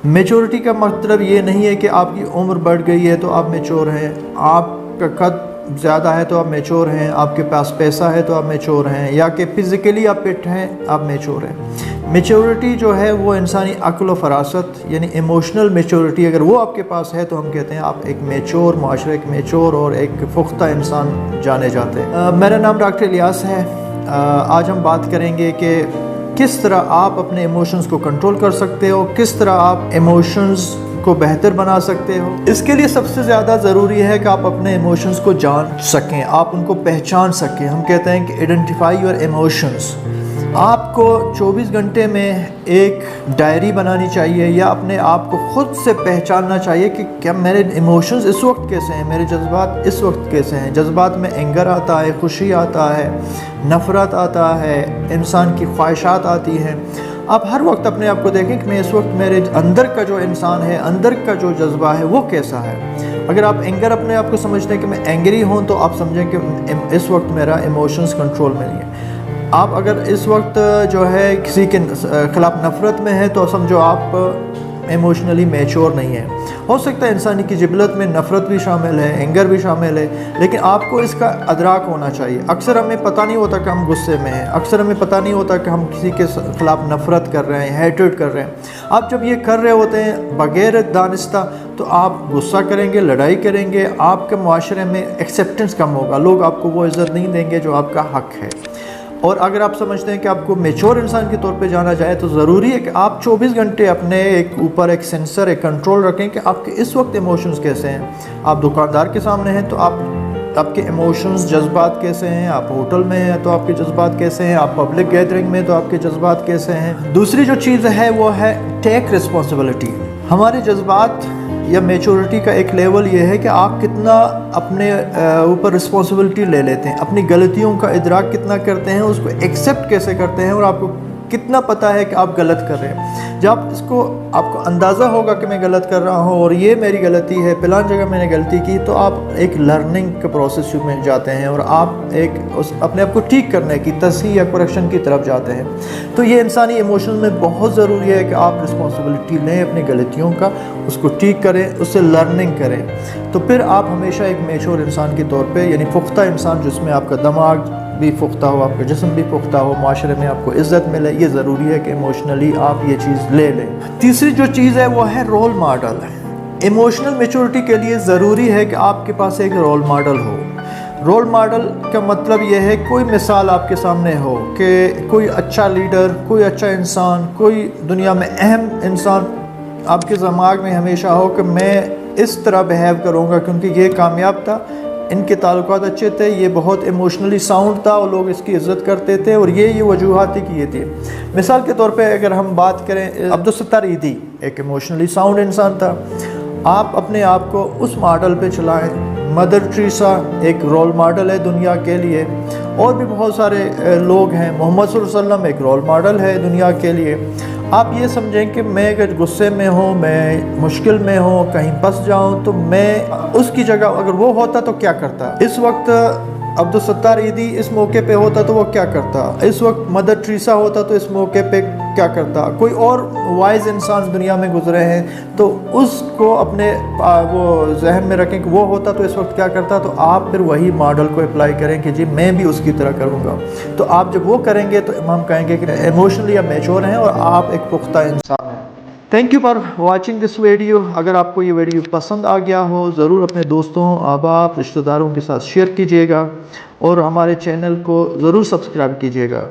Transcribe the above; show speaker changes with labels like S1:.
S1: Maturity का मतलब ये नहीं है कि आपकी उम्र बढ़ गई है तो आप मेच्योर हैं, आपका कद ज़्यादा है तो आप मेच्योर हैं, आपके पास पैसा है तो आप मेच्योर हैं, या कि फ़िज़िकली आप फिट हैं आप मेच्योर हैं। मेच्योरिटी जो है वो इंसानी अक्ल व फ़रासत यानी इमोशनल मेच्योरिटी अगर वो आपके पास है तो हम कहते हैं आप एक मेच्योर माशरे, एक मेच्योर और एक पुख्ता इंसान जाने जाते हैं। मेरा नाम डॉक्टर इलियास है। आज हम बात करेंगे कि किस तरह आप अपने इमोशंस को कंट्रोल कर सकते हो, किस तरह आप इमोशंस को बेहतर बना सकते हो। इसके लिए सबसे ज़्यादा ज़रूरी है कि आप अपने इमोशंस को जान सकें, आप उनको पहचान सकें। हम कहते हैं कि आइडेंटिफाई योर इमोशंस। आपको 24 घंटे में एक डायरी बनानी चाहिए या अपने आप को ख़ुद से पहचानना चाहिए कि क्या मेरे इमोशंस इस वक्त कैसे हैं, मेरे जज्बात इस वक्त कैसे हैं। जज्बात में एंगर आता है, खुशी आता है, नफ़रत आता है, इंसान की ख्वाहिशात आती हैं। आप हर वक्त अपने आप को देखें कि मैं इस वक्त मेरे अंदर का जो इंसान है, अंदर का जो जज्बा है वो कैसा है। अगर आप एंगर अपने आप को समझते हैं कि मैं एंग्री हूँ तो आप समझें कि इस वक्त मेरा इमोशंस कंट्रोल में नहीं है। आप अगर इस वक्त जो है किसी के ख़िलाफ़ नफ़रत में है तो समझो आप इमोशनली मैच्योर नहीं है। हो सकता है इंसानी की जिबलत में नफ़रत भी शामिल है, एंगर भी शामिल है, लेकिन आपको इसका अदराक होना चाहिए। अक्सर हमें पता नहीं होता कि हम गुस्से में हैं, अक्सर हमें पता नहीं होता कि हम किसी के ख़िलाफ़ नफ़रत कर रहे हैं, हेट्रेड कर रहे हैं। आप जब ये कर रहे होते हैं बग़ैर दानिस्ता तो आप गुस्सा करेंगे, लड़ाई करेंगे, आपके माशरे में एक्सेप्टेंस कम होगा, लोग आपको वो इज़्ज़त नहीं देंगे जो आपका हक़ है। और अगर आप समझते हैं कि आपको मेच्योर इंसान के तौर पे जाना जाए तो ज़रूरी है कि आप 24 घंटे अपने एक ऊपर एक सेंसर, एक कंट्रोल रखें कि आपके इस वक्त इमोशंस कैसे हैं। आप दुकानदार के सामने हैं तो आपके इमोशंस, जज्बात कैसे हैं। आप होटल में हैं तो आपके जज्बात कैसे हैं। आप पब्लिक गैदरिंग में तो आपके जज्बात कैसे हैं। दूसरी जो चीज़ है वो है टेक रिस्पॉन्सिबिलिटी। हमारे जज्बात या मेच्योरिटी का एक लेवल ये है कि आप कितना अपने ऊपर रिस्पॉन्सिबिलिटी ले लेते हैं, अपनी गलतियों का इदराक कितना करते हैं, उसको एक्सेप्ट कैसे करते हैं और आपको कितना पता है कि आप गलत कर रहे हैं। जब आपको अंदाज़ा होगा कि मैं गलत कर रहा हूँ और ये मेरी गलती है, फिलान जगह मैंने गलती की, तो आप एक लर्निंग के प्रोसेस में जाते हैं और आप अपने आप को ठीक करने की, तस्हीह या करेक्शन की तरफ जाते हैं। तो ये इंसानी इमोशन में बहुत ज़रूरी है कि आप रिस्पॉन्सिबिलिटी लें अपनी गलतियों का, उसको ठीक करें, उससे लर्निंग करें। तो फिर आप हमेशा एक मेच्योर इंसान के तौर पे यानी पुख्ता इंसान, जिसमें आपका दिमाग भी पुख्ता हो, आपका जिस्म भी पुख्ता हो, माशरे में आपको इज़्ज़त मिले, ये ज़रूरी है कि इमोशनली आप ये चीज़ ले लें। तीसरी जो चीज़ है वो है रोल मॉडल। इमोशनल मैच्योरिटी के लिए ज़रूरी है कि आपके पास एक रोल मॉडल हो। रोल मॉडल का मतलब ये है कोई मिसाल आपके सामने हो कि कोई अच्छा लीडर, कोई अच्छा इंसान, कोई दुनिया में अहम इंसान आपके दिमाग में हमेशा हो कि मैं इस तरह बिहेव करूँगा क्योंकि ये कामयाब था, इनके ताल्लुकात अच्छे थे, ये बहुत इमोशनली साउंड था और लोग इसकी इज़्ज़त करते थे और ये वजूहात थी कि ये थी। मिसाल के तौर पे अगर हम बात करें, अब्दुल सत्तार ईदी एक इमोशनली साउंड इंसान था। आप अपने आप को उस मॉडल पे चलाएं। मदर टेरेसा एक रोल मॉडल है दुनिया के लिए, और भी बहुत सारे लोग हैं। मोहम्मद सल्लल्लाहु अलैहि वसल्लम एक रोल मॉडल है दुनिया के लिए। आप ये समझें कि मैं अगर गुस्से में हूँ, मैं मुश्किल में हूँ, कहीं फंस जाऊँ, तो मैं उसकी जगह अगर वो होता तो क्या करता। इस वक्त अब्दुल सत्तार ईदी इस मौके पे होता तो वो क्या करता। इस वक्त मदर टेरेसा होता तो इस मौके पे क्या करता। कोई और वाइज इंसान दुनिया में गुजरे हैं तो उसको अपने वो जहन में रखें कि वो होता तो इस वक्त क्या करता। तो आप फिर वही मॉडल को अप्लाई करें कि जी मैं भी उसकी तरह करूँगा। तो आप जब वो करेंगे तो हम कहेंगे कि इमोशनली आप मैच्योर हैं और आप एक पुख्ता इंसान हैं। Thank you for watching this video. अगर आपको ये वीडियो पसंद आ गया हो, ज़रूर अपने दोस्तों, अहबाब, रिश्तेदारों के साथ शेयर कीजिएगा और हमारे चैनल को ज़रूर सब्सक्राइब कीजिएगा।